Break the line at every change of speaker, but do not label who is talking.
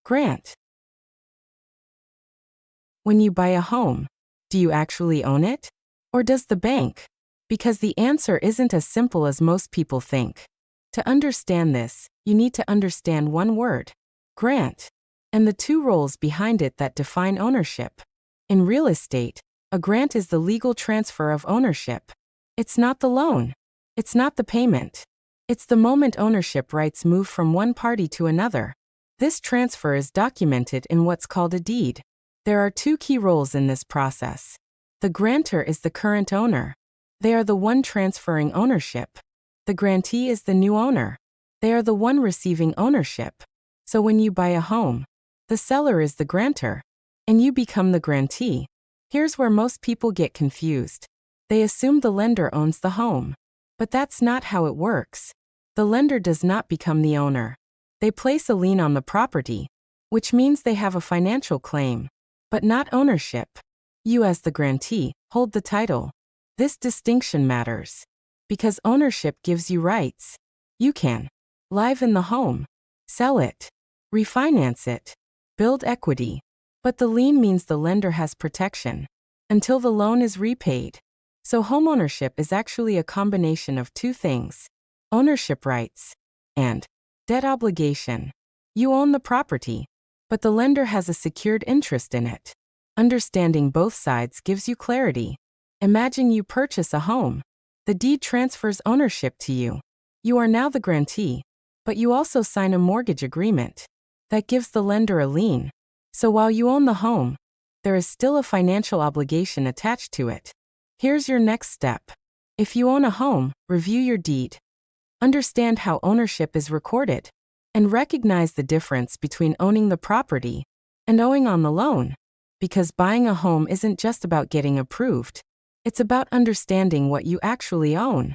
Grant. When you buy a home, do you actually own it? Or does the bank? Because the answer isn't as simple as most people think. To understand this, you need to understand one word: grant, and the two roles behind it that define ownership. In real estate, a grant is the legal transfer of ownership. It's not the loan. It's not the payment. It's the moment ownership rights move from one party to another. This transfer is documented in what's called a deed. There are two key roles in this process. The grantor is the current owner. They are the one transferring ownership. The grantee is the new owner. They are the one receiving ownership. So when you buy a home, the seller is the grantor, and you become the grantee. Here's where most people get confused. They assume the lender owns the home. But that's not how it works. The lender does not become the owner. They place a lien on the property, which means they have a financial claim, but not ownership. You, as the grantee, hold the title. This distinction matters because ownership gives you rights. You can live in the home, sell it, refinance it, build equity. But the lien means the lender has protection until the loan is repaid. So homeownership is actually a combination of two things: ownership rights and debt obligation. You own the property, but the lender has a secured interest in it. Understanding both sides gives you clarity. Imagine you purchase a home. The deed transfers ownership to you. You are now the grantee, but you also sign a mortgage agreement that gives the lender a lien. So while you own the home, there is still a financial obligation attached to it. Here's your next step. If you own a home, review your deed. Understand how ownership is recorded, and recognize the difference between owning the property and owing on the loan. Because buying a home isn't just about getting approved. It's about understanding what you actually own.